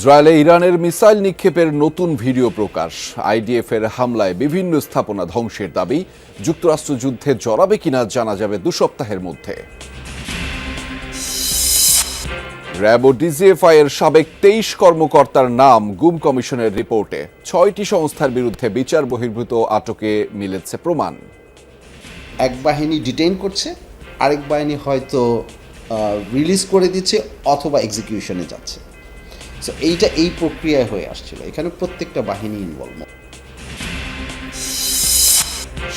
ইসরায়েলে ইরানের মিসাইল নিক্ষেপের নতুন ভিডিও প্রকাশ। আইডিএফ এর হামলায় বিভিন্ন স্থাপনা ধ্বংসের দাবি। যুক্তরাষ্ট্র যুদ্ধে জড়াবে কিনা জানা যাবে 2 সপ্তাহের মধ্যে। র্যাব ও ডিজিএফআই এর সাবেক 23 কর্মকর্তার নাম গুম কমিশনের রিপোর্টে। 6টি সংস্থার বিরুদ্ধে বিচার বহির্ভূত আটকে মিলেছে প্রমাণ। এক বাহিনী ডিটেইন করছে, আরেক বাহিনী হয়তো রিলিজ করে দিচ্ছে অথবা এক্সিকিউশনে যাচ্ছে। সো এই প্রক্রিয়ায় হয়ে আসছিল, এখানে প্রত্যেকটা বাহিনী ইনভলভ।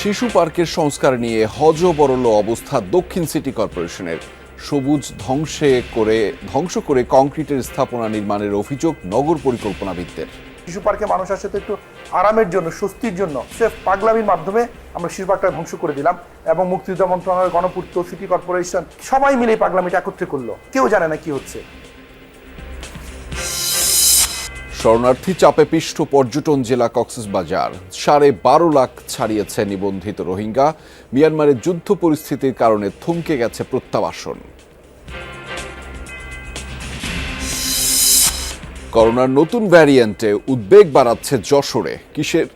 শিশু পার্কের সংস্কার নিয়ে হযবরল অবস্থা দক্ষিণ সিটি কর্পোরেশনের। সবুজ ধ্বংস করে কংক্রিটের স্থাপনা নির্মাণের অভিযোগ নগর পরিকল্পনাবিদদের। শিশু পার্কে মানুষ আসে তো একটু আরামের জন্য, স্বস্তির জন্য, সেফ পাগলামির মাধ্যমে আমরা শিশু পার্কটা ধ্বংস করে দিলাম এবং মুক্তিযুদ্ধ মন্ত্রণালয়, গণপূর্ত, সিটি কর্পোরেশন সবাই মিলে এই পাগলামিটা একত্রে করলো। কেউ জানে না কি হচ্ছে। শরণার্থী চাপে পিষ্ট পর্যটন জেলা কক্সবাজার। 12.5 লাখ ছাড়িয়েছে নিবন্ধিত রোহিঙ্গা। মিয়ানমারের যুদ্ধ পরিস্থিতির কারণে থমকে গেছে প্রত্যাবাসন। করোনার নতুন ভ্যারিয়েন্টে উদ্বেগ বাড়াচ্ছে যশোরে।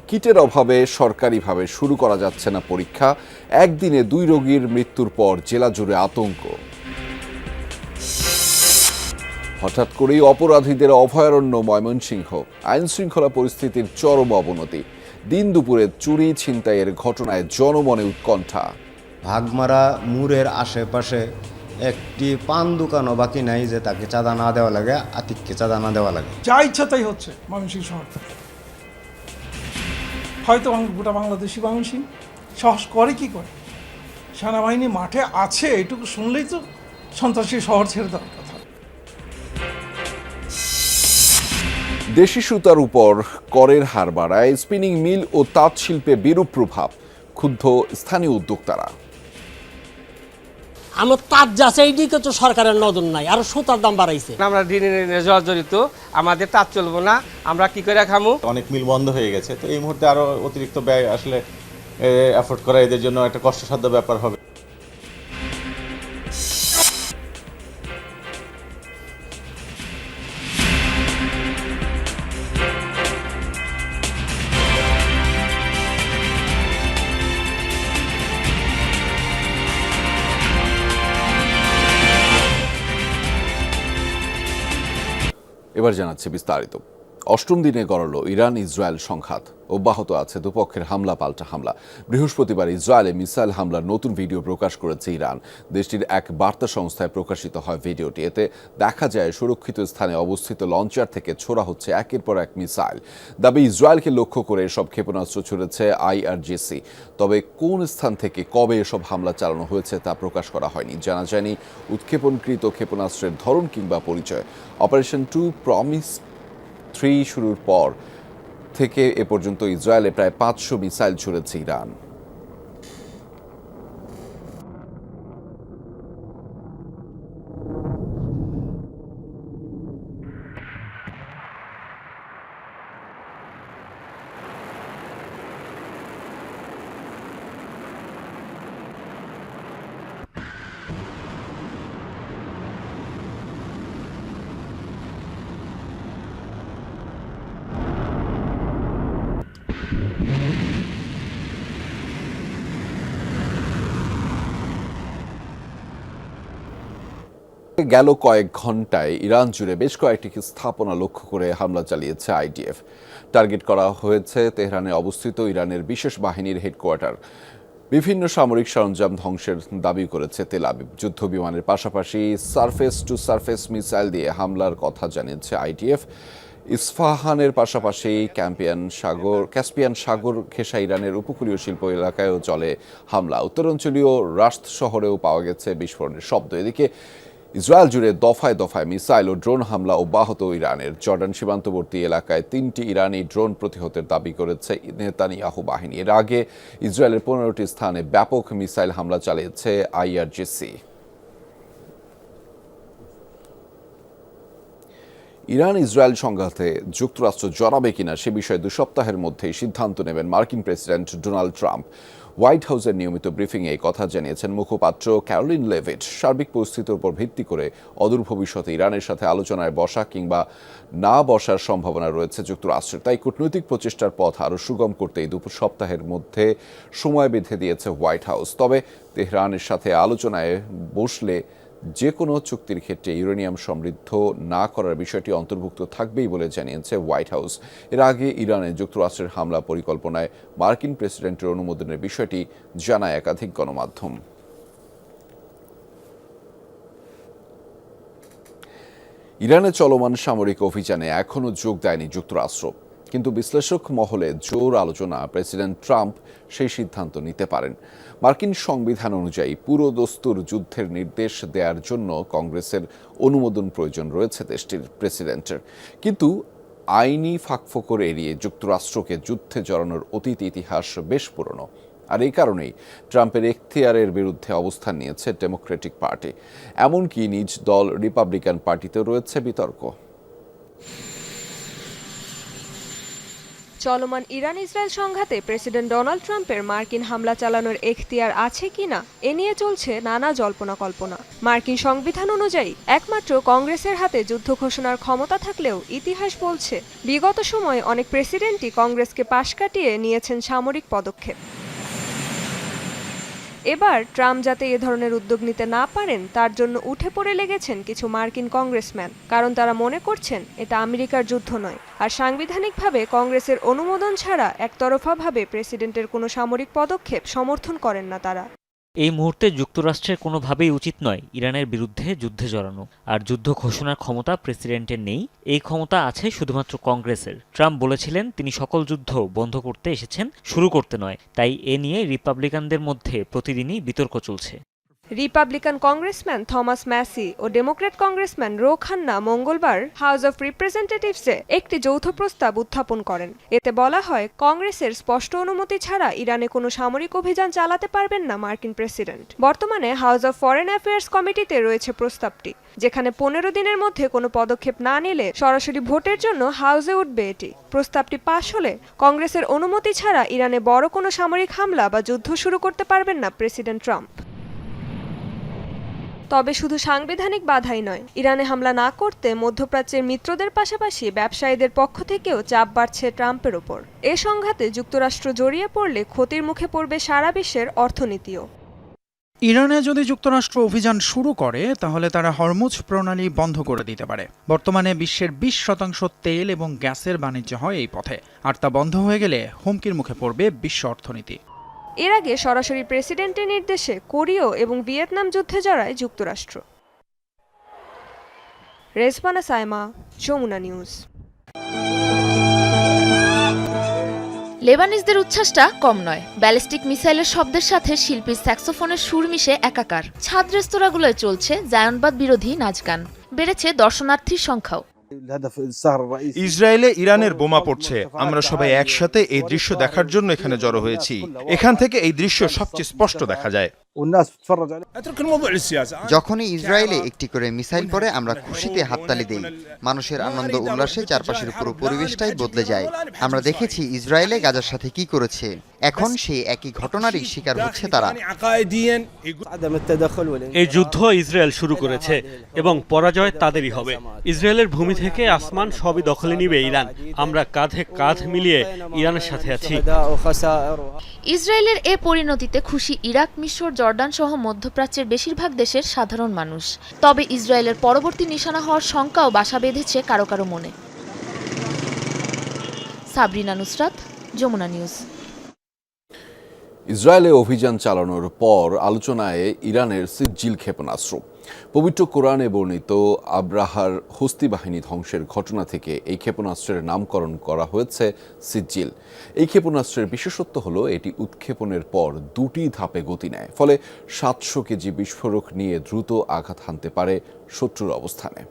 কিটের অভাবে সরকারিভাবে শুরু করা যাচ্ছে না পরীক্ষা। একদিনে 2 রোগীর মৃত্যুর পর জেলা জুড়ে আতঙ্ক। হঠাৎ করেই অপরাধীদের অভয়ারণ্য ময়মনসিংহ। আইন শৃঙ্খলা পরিস্থিতির চরম অবনতি। দিন দুপুরে চুরি ছিনতাইয়ের ঘটনায় জনমনে উৎকণ্ঠা। ভাগমারা মুরের আশেপাশে একটি পান দোকানও বাকি নাই যে তাকে চাঁদা না দেওয়া লাগে, আতিককে চাঁদা না দেওয়া লাগে। যা ইচ্ছা তাই হচ্ছে ময়মনসিংহ শহর থেকে। হয়তো গোটা বাংলাদেশি ময়মনসিংহ সাহস করে কি করে? সেনাবাহিনী মাঠে আছে এটুকু শুনলেই তো সন্ত্রাসী শহর ছেড়ে দেওয়ার কথা। দেশি সুতার উপর করের হার বাড়ায় স্পিনিং মিল ও তাঁত শিল্পে বিরূপ প্রভাব। ক্ষুব্ধ স্থানীয় উদ্যোক্তারা। আমার তাঁত যাচ্ছে এই দিকে তো সরকারের নজর নাই, আর সুতার দাম বাড়াইছে। আমরা ঋণে জর্জরিত, আমাদের তাঁত চলবো না, আমরা কি করে খামু? অনেক মিল বন্ধ হয়ে গেছে, তো এই মুহূর্তে আরো অতিরিক্ত ব্যয় আসলে এফোর্ড করা এদের জন্য একটা কষ্টসাধ্য ব্যাপার হবে। এবার জানাচ্ছে বিস্তারিত। 8ম দিনে গড়ালো ইরান ইসরায়েল সংঘাত। অব্যাহত আছে দুপক্ষের হামলা পাল্টা হামলা। বৃহস্পতিবার ইসরায়েলে মিসাইল হামলার নতুন ভিডিও প্রকাশ করেছে ইরান। দেশটির এক বার্তা সংস্থায় প্রকাশিত হয় ভিডিওটি। এতে দেখা যায় সুরক্ষিত স্থানে অবস্থিত লঞ্চার থেকে ছোড়া হচ্ছে একের পর এক মিসাইল। দাবি ইসরায়েলকে লক্ষ্য করে এসব ক্ষেপণাস্ত্র ছুড়েছে IRGC। তবে কোন স্থান থেকে কবে এসব হামলা চালানো হয়েছে তা প্রকাশ করা হয়নি। জানা যায়নি উৎক্ষেপণকৃত ক্ষেপণাস্ত্রের ধরন কিংবা পরিচয়। অপারেশন 2 প্রমিস 3 শুরুর পর থেকে এ পর্যন্ত ইসরায়েলে প্রায় 500 মিসাইল ছুড়েছে ইরান। গেল কয়েক ঘন্টায় ইরান জুড়ে বেশ কয়েকটি স্থাপনা লক্ষ্য করে হামলা চালিয়েছে আইডিএফ। টার্গেট করা হয়েছে তেহরানে অবস্থিত ইরানের বিশেষ বাহিনীর হেডকোয়ার্টার। বিভিন্ন সামরিক সরঞ্জাম ধ্বংসের দাবি করেছে তেল আবিব। যুদ্ধ বিমানের পাশাপাশি সারফেস টু সারফেস মিসাইল দিয়ে হামলার কথা জানিয়েছে আইডিএফ। ইস্ফাহানের পাশাপাশি ক্যাসপিয়ান সাগর ঘেঁষা ইরানের উপকূলীয় শিল্প এলাকায়ও চলে হামলা। উত্তরাঞ্চলীয় রাশদ শহরেও পাওয়া গেছে বিস্ফোরণের শব্দ। এদিকে ইসরায়েল জুড়ে দফায় দফায় মিসাইল ও ড্রোন হামলা অব্যাহত ইরানের। জর্ডান সীমান্তবর্তী এলাকায় 3টি ইরানি ড্রোন প্রতিহতের দাবি করেছে নেতানিয়াহু বাহিনী। এর আগে ইসরায়েলের 15টি স্থানে ব্যাপক মিসাইল হামলা চালিয়েছে IRGC। ইরান ইসরায়েল সংঘাতে যুক্তরাষ্ট্র জড়াবে কিনা সে বিষয়ে 2 সপ্তাহের মধ্যেই সিদ্ধান্ত নেবেন মার্কিন প্রেসিডেন্ট ডোনাল্ড ট্রাম্প। হোয়াইট হাউসের নিয়মিত ব্রিফিংয়ে এই কথা জানিয়েছেন মুখপাত্র ক্যারোলিন লেভিট। সার্বিক পরিস্থিতির উপর ভিত্তি করে অদূর ভবিষ্যতে ইরানের সাথে আলোচনায় বসা কিংবা না বসার সম্ভাবনা রয়েছে যুক্তরাষ্ট্রের। তাই কূটনৈতিক প্রচেষ্টার পথ আরও সুগম করতে এই 2 সপ্তাহের মধ্যে সময় বেঁধে দিয়েছে হোয়াইট হাউস। তবে তেহরানের সাথে আলোচনায় বসলে যে কোনো চুক্তির ক্ষেত্রে ইউরেনিয়াম সমৃদ্ধ না করার বিষয়টি অন্তর্ভুক্ত থাকবেই বলে জানিয়েছে হোয়াইট হাউস। এর আগে ইরানে যুক্তরাষ্ট্রের হামলা পরিকল্পনায় মার্কিন প্রেসিডেন্টের অনুমোদনের বিষয়টি জানায় একাধিক গণমাধ্যম। ইরানে চলমান সামরিক অভিযানে এখনও যোগ দেয়নি যুক্তরাষ্ট্র, কিন্তু বিশ্লেষক মহলে জোর আলোচনা প্রেসিডেন্ট ট্রাম্প সেই সিদ্ধান্ত নিতে পারেন। মার্কিন সংবিধান অনুযায়ী পুরো দস্তুর যুদ্ধের নির্দেশ দেওয়ার জন্য কংগ্রেসের অনুমোদন প্রয়োজন রয়েছে দেশটির প্রেসিডেন্টের, কিন্তু আইনি ফাঁকফোকর এড়িয়ে যুক্তরাষ্ট্রকে যুদ্ধে জড়ানোর অতীত ইতিহাস বেশ পুরনো। আর এই কারণেই ট্রাম্পের এখতিয়ারের বিরুদ্ধে অবস্থান নিয়েছে ডেমোক্রেটিক পার্টি। এমনকি নিজ দল রিপাবলিকান পার্টিতেও রয়েছে বিতর্ক। চলমান ইরান ইসরায়েল সংঘাতে প্রেসিডেন্ট ডোনাল্ড ট্রাম্পের মার্কিন হামলা চালানোর এখতিয়ার আছে কিনা এ নিয়ে চলছে নানা জল্পনা কল্পনা। মার্কিন সংবিধান অনুযায়ী একমাত্র কংগ্রেসের হাতে যুদ্ধ ঘোষণার ক্ষমতা থাকলেও ইতিহাস বলছে বিগত সময়ে অনেক প্রেসিডেন্টই কংগ্রেসকে পাশ কাটিয়ে নিয়েছেন সামরিক পদক্ষেপ। এবার ট্রাম্প যাতে এ ধরনের উদ্যোগ নিতে না পারেন তার জন্য উঠে পড়ে লেগেছেন কিছু মার্কিন কংগ্রেসম্যান, কারণ তারা মনে করছেন এটা আমেরিকার যুদ্ধ নয়। আর সাংবিধানিকভাবে কংগ্রেসের অনুমোদন ছাড়া একতরফাভাবে প্রেসিডেন্টের কোনো সামরিক পদক্ষেপ সমর্থন করেন না তারা। এই মুহূর্তে যুক্তরাষ্ট্রের কোনোভাবেই উচিত নয় ইরানের বিরুদ্ধে যুদ্ধে জড়ানো, আর যুদ্ধ ঘোষণার ক্ষমতা প্রেসিডেন্টের নেই, এই ক্ষমতা আছে শুধুমাত্র কংগ্রেসের। ট্রাম্প বলেছিলেন তিনি সকল যুদ্ধ বন্ধ করতে এসেছেন, শুরু করতে নয়। তাই এ নিয়ে রিপাবলিকানদের মধ্যে প্রতিদিনই বিতর্ক চলছে। রিপাবলিকান কংগ্রেসম্যান থমাস ম্যাসি ও ডেমোক্র্যাট কংগ্রেসম্যান রো খান্না মঙ্গলবার হাউস অব রিপ্রেজেন্টেটিভসে একটি যৌথ প্রস্তাব উত্থাপন করেন। এতে বলা হয় কংগ্রেসের স্পষ্ট অনুমতি ছাড়া ইরানে কোনো সামরিক অভিযান চালাতে পারবেন না মার্কিন প্রেসিডেন্ট। বর্তমানে হাউস অব ফরেন অ্যাফেয়ার্স কমিটিতে রয়েছে প্রস্তাবটি, যেখানে 15 দিনের মধ্যে কোনো পদক্ষেপ না নিলে সরাসরি ভোটের জন্য হাউসে উঠবে এটি। প্রস্তাবটি পাশ হলে কংগ্রেসের অনুমতি ছাড়া ইরানে বড় কোনো সামরিক হামলা বা যুদ্ধ শুরু করতে পারবেন না প্রেসিডেন্ট ট্রাম্প। তবে শুধু সাংবিধানিক বাধাই নয়, ইরানে হামলা না করতে মধ্যপ্রাচ্যের মিত্রদের পাশাপাশি ব্যবসায়ীদের পক্ষ থেকেও চাপ বাড়ছে ট্রাম্পের ওপর। এ সংঘাতে যুক্তরাষ্ট্র জড়িয়ে পড়লে ক্ষতির মুখে পড়বে সারা বিশ্বের অর্থনীতিও। ইরানে যদি যুক্তরাষ্ট্র অভিযান শুরু করে তাহলে তারা হরমুজ প্রণালী বন্ধ করে দিতে পারে। বর্তমানে বিশ্বের 20% তেল এবং গ্যাসের বাণিজ্য হয় এই পথে, আর তা বন্ধ হয়ে গেলে হুমকির মুখে পড়বে বিশ্ব অর্থনীতি। এর আগে সরাসরি প্রেসিডেন্টের নির্দেশে কোরীয় এবং ভিয়েতনাম যুদ্ধে জড়ায় যুক্তরাষ্ট্র। রেজবানা সাইমা, যমুনা নিউজ। লেবানিজদের উচ্ছ্বাসটা কম নয়। ব্যালিস্টিক মিসাইলের শব্দের সাথে শিল্পীর স্যাক্সোফোনের সুর মিশে একাকার। ছাদ রেস্তোরাঁগুলোয় চলছে জায়নবাদ বিরোধী নাচ গান। বেড়েছে দর্শনার্থীর সংখ্যাও। ইসরায়েলে ইরানের বোমা পড়ছে, আমরা সবাই একসাথে এই দৃশ্য দেখার জন্য এখানে জড়ো হয়েছি। এখান থেকে এই দৃশ্য সবচেয়ে স্পষ্ট দেখা যায়। যখনই ইসরায়েলে একটি করে মিসাইল পড়ে আমরা খুশিতে হাততালি দেই। মানুষের আনন্দ উল্লাসে চারপাশের পুরো পরিবেশটাই বদলে যায়। আমরা দেখেছি ইসরায়েলে গাজার সাথে কি করেছে, এখন সেই একই ঘটনারই শিকার হচ্ছে তারা। এই যুদ্ধ ইসরায়েল শুরু করেছে এবং পরাজয় তাদেরই হবে। ইসরায়েলের ভূমি থেকে আসমান সবই দখলে নিবে ইরান। আমরা কাঁধে কাঁধ মিলিয়ে ইরানের সাথে আছি। ইসরায়েলের এ পরিণতিতে খুশি ইরাক, মিশর, জর্ডান সহ মধ্যপ্রাচ্যের বেশিরভাগ দেশের সাধারণ মানুষ। তবে ইসরায়েলের পরবর্তী নিশানা হওয়ার শঙ্কাও বাসা বেঁধেছে কারো কারো মনে। সাবরিনা নুসরাত, যমুনা নিউজ। ইসরায়েলে অভিযান চালানোর পর আলোচনায় ইরানের সিজ্জিল ক্ষেপণাস্ত্র। পবিত্র কোরআনে বর্ণিত আব্রাহার হস্তি বাহিনী ধ্বংসের ঘটনা থেকে এই ক্ষেপণাস্ত্রের নামকরণ করা হয়েছে সিজ্জিল। এই ক্ষেপণাস্ত্রের বিশেষত্ব হলো এটি উৎক্ষেপণের পর 2টি ধাপে গতি নেয়, ফলে 700 কেজি বিস্ফোরক নিয়ে দ্রুত আঘাত হানতে পারে শত্রুর অবস্থানে।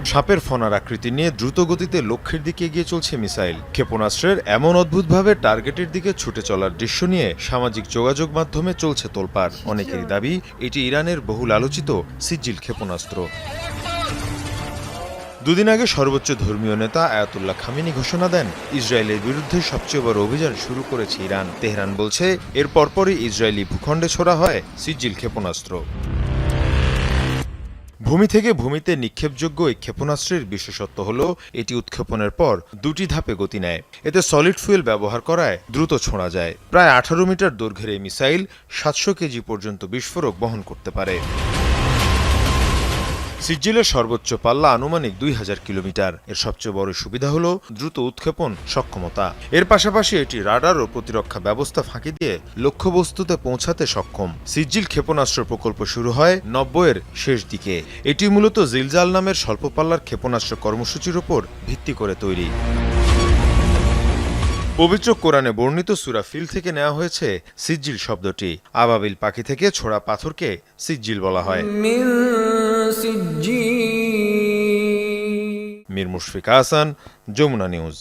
সাপের ফনার আকৃতি নিয়ে দ্রুত গতিতে লক্ষ্যের দিকে এগিয়ে চলছে মিসাইল। ক্ষেপণাস্ত্রের এমন অদ্ভুতভাবে টার্গেটের দিকে ছুটে চলার দৃশ্য নিয়ে সামাজিক যোগাযোগ মাধ্যমে চলছে তোলপাড়। অনেকেরই দাবি এটি ইরানের বহুল আলোচিত সিজ্জিল ক্ষেপণাস্ত্র। দুদিন আগে সর্বোচ্চ ধর্মীয় নেতা আয়াতুল্লাহ খামেনি ঘোষণা দেন ইসরায়েলের বিরুদ্ধে সবচেয়ে বড় অভিযান শুরু করেছে ইরান। তেহরান বলছে এর পরপরই ইসরায়েলি ভূখণ্ডে ছোড়া হয় সিজ্জিল ক্ষেপণাস্ত্র। ভূমি থেকে ভূমিতে নিক্ষেপযোগ্য এই ক্ষেপণাস্ত্রের বিশেষত্ব হল এটি উৎক্ষেপণের পর দুটি ধাপে গতি নেয়। এতে সলিড ফুয়েল ব্যবহার করায় দ্রুত ছোঁড়া যায়। প্রায় 18 মিটার দৈর্ঘ্যের এই মিসাইল 700 কেজি পর্যন্ত বিস্ফোরক বহন করতে পারে। সিজ্জিলের সর্বোচ্চ পাল্লা আনুমানিক 2000 কিলোমিটার। এর সবচেয়ে বড় সুবিধা হল দ্রুত উৎক্ষেপণ সক্ষমতা। এর পাশাপাশি এটি রাডার ও প্রতিরক্ষা ব্যবস্থা ফাঁকি দিয়ে লক্ষ্যবস্তুতে পৌঁছাতে সক্ষম। সিজ্জিল ক্ষেপণাস্ত্র প্রকল্প শুরু হয় 90-এর শেষ দিকে। এটি মূলত জিলজাল নামের স্বল্প পাল্লার ক্ষেপণাস্ত্র কর্মসূচির ওপর ভিত্তি করে তৈরি। পবিত্র কোরআনে বর্ণিত সূরা ফিল থেকে নেওয়া হয়েছে সিজ্জিল শব্দটি। আবাবিল পাখি থেকে ছোড়া পাথরকে সিজ্জিল বলা হয়। মীর মুশফিক হাসান, যমুনা নিউজ।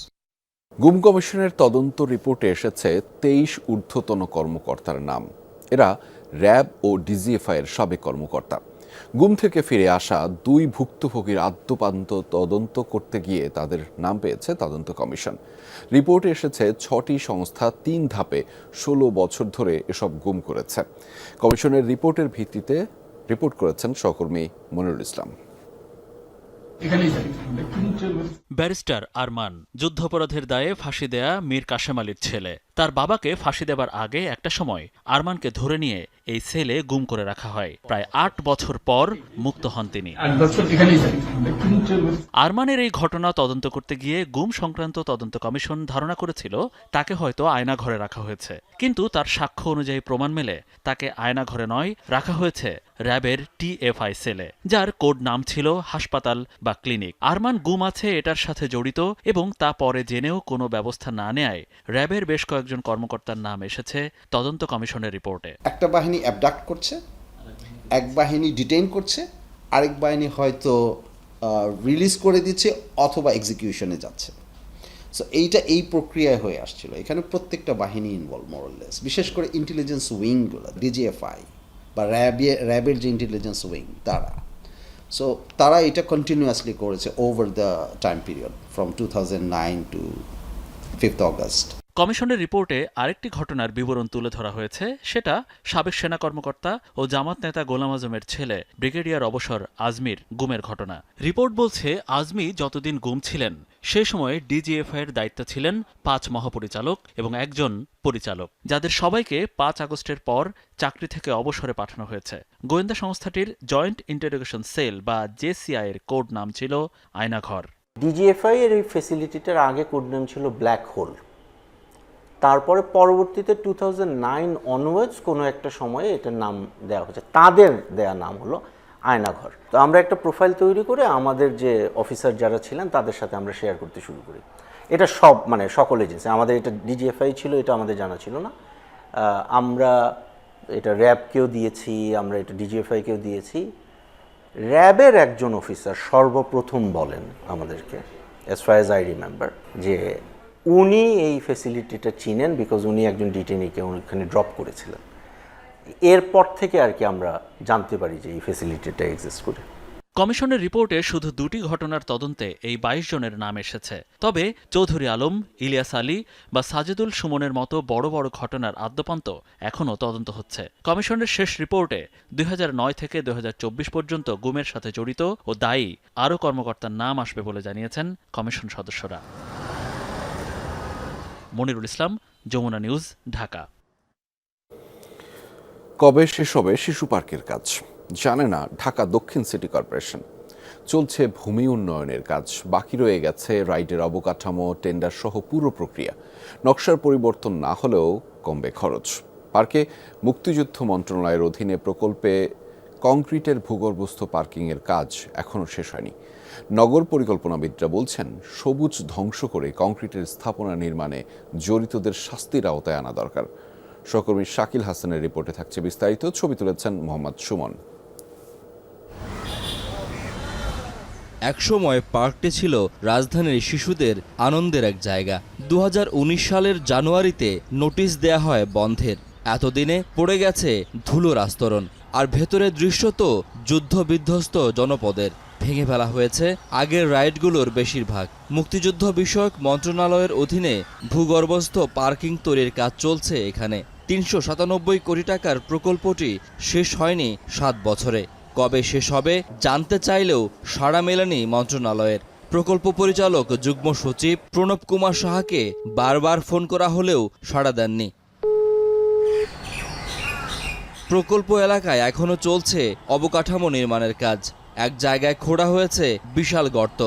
গুম কমিশনের তদন্ত রিপোর্টে এসেছে 23 ঊর্ধ্বতন কর্মকর্তার নাম। এরা র্যাব ও ডিজিএফআই এর সাবেক কর্মকর্তা। গুম থেকে ফিরে আসা 2 ভুক্তভোগীর আদ্যোপান্ত তদন্ত করতে গিয়ে তাদের নাম পেয়েছে তদন্ত কমিশন। রিপোর্টে এসেছে 6টি সংস্থা 3 ধাপে 16 বছর ধরে এসব গুম করেছে। কমিশনের রিপোর্টের ভিত্তিতে রিপোর্ট করেছেন সহকর্মী মনিরুল ইসলাম। ব্যারিস্টার আরমান যুদ্ধাপরাধের দায়ে ফাঁসি দেয়া মীর কাশেম আলীর ছেলে। তার বাবাকে ফাঁসি দেবার আগে একটা সময় আরমানকে ধরে নিয়ে এই সেলে গুম করে রাখা হয়। প্রায় 8 বছর পর মুক্ত হন তিনি। আরমানের এই ঘটনা তদন্ত করতে গিয়ে গুম সংক্রান্ত তদন্ত কমিশন ধারণা করেছিল তাকে হয়তো আয়না ঘরে রাখা হয়েছে, কিন্তু তার সাক্ষ্য অনুযায়ী প্রমাণ মেলে তাকে আয়না ঘরে নয়, রাখা হয়েছে র্যাবের টিএফআই সেলে, যার কোড নাম ছিল হাসপাতাল বা ক্লিনিক। আরমান গুম আছে এটার সাথে জড়িত এবং তা পরে জেনেও কোনো ব্যবস্থা না নেয় র্যাবের বেশ কয়েকজন কর্মকর্তার নাম এসেছে তদন্ত কমিশনের রিপোর্টে। একটা বাহিনী অ্যাবডাক্ট করছে, এক বাহিনী ডিটেইন করছে, আরেক বাহিনী হয়তো রিলিজ করে দিচ্ছে অথবা এক্সিকিউশনে যাচ্ছে। সো এইটা এই প্রক্রিয়ায় হয়ে আসছিল। এখানে প্রত্যেকটা বাহিনী ইনভলভ মোরলেস, বিশেষ করে ইন্টেলিজেন্স উইংগুলো, ডিজিএফআই বা র্যাবের যে ইন্টেলিজেন্স উইং সো তারা এটা কন্টিনিউয়াসলি করেছে over the time period from 2009 to 5th August. কমিশনের রিপোর্টে আরেকটি ঘটনার বিবরণ তুলে ধরা হয়েছে, সেটা সাবেক সেনা কর্মকর্তা ও জামাত নেতা গোলাম আজমের ছেলে ব্রিগেডিয়ার অবসর আজমির গুমের ঘটনা। রিপোর্ট বলছে আজমি যতদিন গুম ছিলেন সে সময় ডিজিএফআই এর দায়িত্বে ছিলেন 5 মহাপরিচালক এবং 1 জন পরিচালক, যাদের সবাইকে 5 আগস্টের পর চাকরি থেকে অবসরে পাঠানো হয়েছে। গোয়েন্দা সংস্থাটির জয়েন্ট ইন্টারোগেশন সেল বা জেসিআই এর কোড নাম ছিল আয়নাঘর। ডিজিএফআই এর এই ফ্যাসিলিটিটার আগে কোড নাম ছিল ব্ল্যাক হোল। তারপরে পরবর্তীতে 2009 অনওয়ার্ডস কোনো একটা সময়ে এটার নাম দেওয়া হয়েছে, তাদের দেয়া নাম হলো আয়নাঘর। তো আমরা একটা প্রোফাইল তৈরি করে আমাদের যে অফিসার যারা ছিলেন তাদের সাথে আমরা শেয়ার করতে শুরু করি। এটা সব সকল এজেন্সি, আমাদের এটা ডিজিএফআই ছিল, এটা আমাদের জানা ছিল না। আমরা এটা র্যাবকেও দিয়েছি, আমরা এটা ডিজিএফআইকেও দিয়েছি। র্যাবের একজন অফিসার সর্বপ্রথম বলেন আমাদেরকে, as far as I remember, যে উনি এই ফ্যাসিলিটিটা চিনেন বিকজ উনি একজন ডিটেনিকে ওখানে ড্রপ করেছিলেন। এরপর থেকে আর কি আমরা জানতে পারি যে এই ফ্যাসিলিটিটা এক্সিস্ট করে। কমিশনের রিপোর্টে শুধু 2টি ঘটনার তদন্তে এই 22 জনের নাম এসেছে। তবে চৌধুরী আলম, ইলিয়াস আলী বা সাজেদুল সুমনের মতো বড় বড় ঘটনার আদ্যোপান্ত এখনও তদন্ত হচ্ছে। কমিশনের শেষ রিপোর্টে 2009 থেকে 2024 পর্যন্ত গুমের সাথে জড়িত ও দায়ী আরও কর্মকর্তার নাম আসবে বলে জানিয়েছেন কমিশন সদস্যরা। মনিরুল ইসলাম, যমুনা নিউজ, ঢাকা। কবে শেষ হবে শিশু পার্কের কাজ জানে না ঢাকা দক্ষিণ সিটি কর্পোরেশন। চলছে ভূমি উন্নয়নের কাজ, বাকি রয়ে গেছে রাইডের অবকাঠামো, টেন্ডার সহ পুরো প্রক্রিয়া। নকশার পরিবর্তন না হলেও কমবে খরচ। পার্কে মুক্তিযুদ্ধ মন্ত্রণালয়ের অধীনে প্রকল্পে কংক্রিটের ভূগর্ভস্থ পার্কিংয়ের কাজ এখনও শেষ হয়নি। নগর পরিকল্পনাবিদরা বলছেন সবুজ ধ্বংস করে কংক্রিটের স্থাপনা নির্মাণে জড়িতদের শাস্তির আওতায় আনা দরকার। সহকর্মী শাকিল হাসানের রিপোর্টে থাকছে বিস্তারিত। ছবি তুলেছেন মোহাম্মদ সুমন। একসময় পার্কটি ছিল রাজধানীর শিশুদের আনন্দের এক জায়গা। 2019 সালের জানুয়ারিতে নোটিশ দেয়া হয় বন্ধের। এতদিনে পড়ে গেছে ধুলোর আস্তরণ, আর ভেতরের দৃশ্য তো যুদ্ধবিধ্বস্ত জনপদের। ভেঙে ফেলা হয়েছে আগের রাইডগুলোর বেশিরভাগ। মুক্তিযুদ্ধ বিষয়ক মন্ত্রণালয়ের অধীনে ভূগর্ভস্থ পার্কিং তৈরির কাজ চলছে এখানে। 397 কোটি টাকার প্রকল্পটি শেষ হয়নি 7 বছরে। কবে শেষ হবে জানতে চাইলেও সাড়া মেলেনি মন্ত্রণালয়ের। প্রকল্প পরিচালক যুগ্ম সচিব প্রণব কুমার সাহাকে বারবার ফোন করা হলেও সাড়া দেননি। প্রকল্প এলাকায় এখনো চলছে অবকাঠামো নির্মাণের কাজ। এক জায়গায় খোঁড়া হয়েছে বিশাল গর্ত।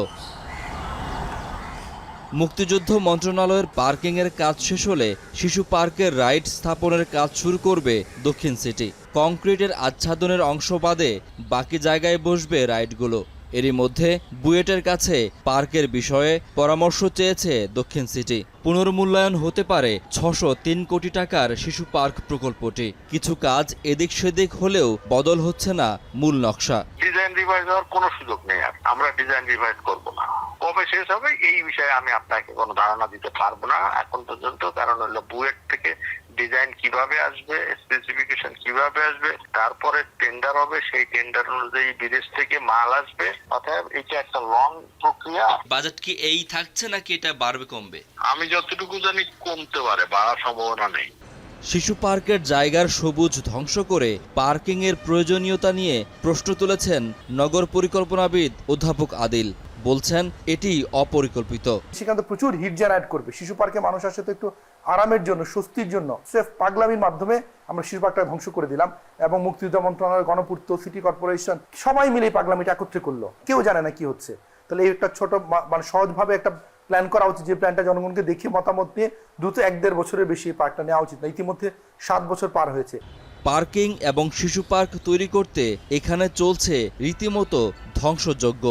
মুক্তিযুদ্ধ মন্ত্রণালয়ের পার্কিংয়ের কাজ শেষ হলে শিশু পার্কের রাইড স্থাপনের কাজ শুরু করবে দক্ষিণ সিটি। কংক্রিটের আচ্ছাদনের অংশ বাদে বাকি জায়গায় বসবে রাইডগুলো। এরই মধ্যে বুয়েটের কাছে পার্কের বিষয়ে পরামর্শ চেয়েছে দক্ষিণ সিটি। পুনর্মূল্যায়ন হতে পারে 603 কোটি টাকার শিশু পার্ক প্রকল্পটি। কিছু কাজ এদিক সেদিক হলেও বদল হচ্ছে না মূল নকশা। ডিজাইন রিভাইজ হওয়ার কোনো সুযোগ নেই। আমরা ডিজাইন রিভাইজ করব না। কবে শেষ হবে এই বিষয়ে আমি আপনাকে কোনো ধারণা দিতে পারবো না এখন পর্যন্ত। কারণ হলো বুয়েট থেকে ডিজাইন কিভাবে আসবে, স্পেসিফিকেশন কিভাবে আসবে, তারপরে টেন্ডার হবে, সেই টেন্ডার অনুযায়ী বিদেশ থেকে মাল আসবে। অতএব এটা একটা লং প্রক্রিয়া। বাজেট কি এই থাকছে নাকি এটা বাড়বে কমবে? আমি যতটুকু জানি কমতে পারে, বাড়ার সম্ভাবনা নেই। শিশু পার্কের জায়গার সবুজ ধ্বংস করে পার্কিংয়ের প্রয়োজনীয়তা নিয়ে প্রশ্ন তুলেছেন নগর পরিকল্পনাবিদ অধ্যাপক আদিল। বলছেন এটি অপরিকল্পিত। সেখানে প্রচুর হিট জেনারেট করবে। শিশু পার্কে মানুষ আসে তো একটু আরামের জন্য, স্বস্তির জন্য। সেফ পাগলামির মাধ্যমে আমরা শিশু পার্কটা ধ্বংস করে দিলাম এবং মুক্তিযুদ্ধ মন্ত্রণালয়, গণপূর্ত, সিটি কর্পোরেশন সবাই মিলে পাগলামিটা একত্রে করলো। কেউ জানে না কি হচ্ছে। তাহলে এই একটা ছোট মানে সহজভাবে একটা প্ল্যান করা উচিত, যে প্ল্যানটা জনগণকে দেখে মতামত নিয়ে দ্রুত 1-1.5 বছরের বেশি পার্কটা নেওয়া উচিত না। ইতিমধ্যে 7 বছর পার হয়েছে। পার্কিং এবং শিশু পার্ক তৈরি করতে এখানে চলছে রীতিমতো ধ্বংসযজ্ঞ।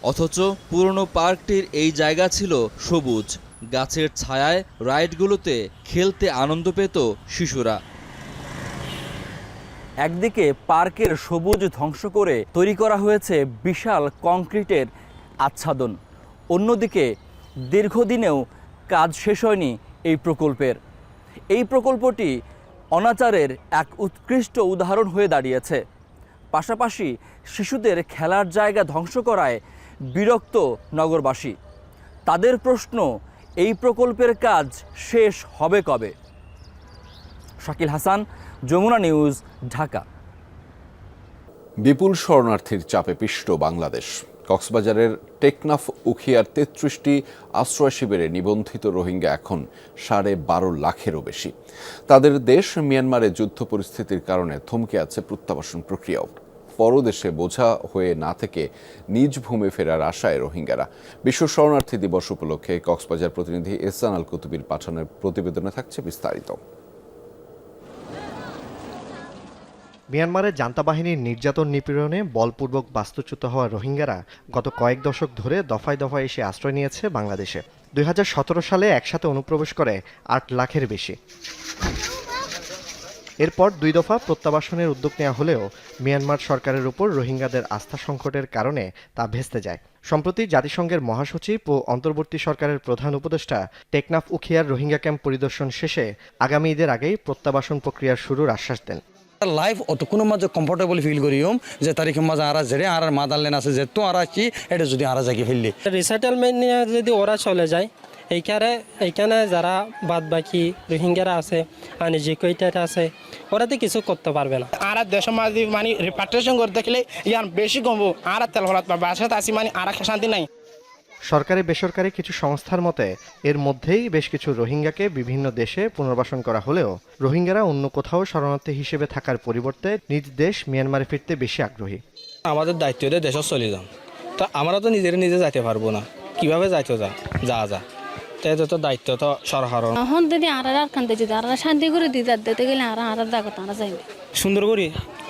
অথচ পুরনো পার্কটির এই জায়গা ছিল সবুজ। গাছের ছায়ায় রাইডগুলোতে খেলতে আনন্দ পেত শিশুরা। একদিকে পার্কের সবুজ ধ্বংস করে তৈরি করা হয়েছে বিশাল কংক্রিটের আচ্ছাদন, অন্যদিকে দীর্ঘদিনেও কাজ শেষ হয়নি এই প্রকল্পের। এই প্রকল্পটি অনাচারের এক উৎকৃষ্ট উদাহরণ হয়ে দাঁড়িয়েছে। পাশাপাশি শিশুদের খেলার জায়গা ধ্বংস করায় বিরক্ত নগরবাসী। তাদের প্রশ্ন, এই প্রকল্পের কাজ শেষ হবে কবে? শাকিল হাসান, যমুনা নিউজ, ঢাকা। বিপুল শরণার্থীর চাপে পিষ্ট বাংলাদেশ। কক্সবাজারের টেকনাফ উখিয়ার 33টি আশ্রয় শিবিরে নিবন্ধিত রোহিঙ্গা এখন 12.5 লাখেরও বেশি। তাদের দেশ মিয়ানমারে যুদ্ধ পরিস্থিতির কারণে থমকে আছে প্রত্যাবাসন প্রক্রিয়াও। পরদেশে বোঝা হয়ে না থেকে নিজ ভূমে ফেরার আশায় রোহিঙ্গারা। বিশ্ব শরণার্থী দিবস উপলক্ষে কক্সবাজার প্রতিনিধি এহসান আল কুতুবির পাঠানোর প্রতিবেদনে থাকছে বিস্তারিত। মিয়ানমারের জান্তা বাহিনীর নির্যাতন নিপীড়নে বলপূর্বক বাস্তুচ্যুত হওয়া রোহিঙ্গারা গত কয়েক দশক ধরে দফায় দফায় এসে আশ্রয় নিয়েছে বাংলাদেশে। 2017 সালে একসাথে অনুপ্রবেশ করে 8 লাখের বেশি। এরপর 2 দফা প্রত্যাবাসনের উদ্যোগ নেওয়া হলেও মিয়ানমার সরকারের উপর রোহিঙ্গাদের আস্থা সংকটের কারণে তা ভেস্তে যায়। সম্প্রতি জাতিসংঘের মহাসচিব ও অন্তর্বর্তী সরকারের প্রধান উপদেষ্টা টেকনাফ উখিয়ার রোহিঙ্গা ক্যাম্প পরিদর্শন শেষে আগামী ঈদের আগেই প্রত্যাবাসন প্রক্রিয়ার শুরুর আশ্বাস দেন। লাইফ অতক্ষণ মাঝে কমফর্টেবল ফিল করিম যে তারিখের মাঝে আরা জেরে আর মাদারলেন আছে যে তো আরা কি এটা যদি আরা জায়গায় ফেললি রিসেটেলমেন্ট নিয়ে যদি ওরা চলে যায়, এইখানে যারা বাদ বাকি রোহিঙ্গারা আছে আনএডুকেটেড আছে, ওরা তো কিছু করতে পারবে না। আর দেশের মাঝে মানে রিপাট্রিয়েশন করতে দেখলে ইয়ার বেশি কমবো আর তেল ফলাত পারবে। আসাতে আসি মানে আর শান্তি নাই। সরকারি বেসরকারি কিছু সংস্থার মতে এর মধ্যেই বেশ কিছু রোহিঙ্গাকে বিভিন্ন দেশে পুনর্বাসন করা হলেও রোহিঙ্গারা অন্য কোথাও শরণার্থী হিসেবে থাকার পরিবর্তে নিজ দেশ মিয়ানমারে ফিরতে বেশি আগ্রহী। আমাদের দায়িত্ব দিয়ে দেশে চলে যান, তো আমরা তো নিজে যাইতে পারবো না, কিভাবে যাইতে যা তাই তো দায়িত্ব তো সরকার। এখন যদি আর কান্দে যদি আর শান্তি করে দিতে গেলে আর দেখো তারা যাইবে সুন্দর করে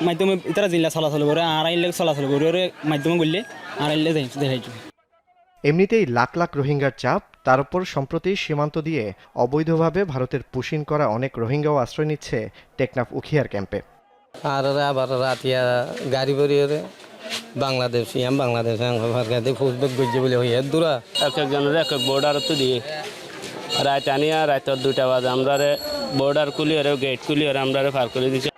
মাধ্যমে তারা জিল্লা চলাচল করে আর আইলে চলাচল করে মাধ্যমে বললে আর আইলে দেখাই। এমনিতেই লাখ লাখ রোহিঙ্গার চাপ, তার উপর সম্প্রতি সীমান্ত দিয়ে অবৈধভাবে ভারতের পুশিন করা অনেক রোহিঙ্গাও আশ্রয় নিচ্ছে টেকনাফ উখিয়ার ক্যাম্পে। আর আবার রাতিয়া গাড়ি বেরিয়ে বাংলাদেশ বাংলাদেশ ফুসবেক গজ্জে বলে হয়ে দূরা এক একজনের এক এক বোর্ডার তো দিয়ে রাত আনিয়া রাত 2টা বাজে আমরা বর্ডার কুলিয়ে গেট কুলিয়ে আমরা পার করে দিচ্ছি।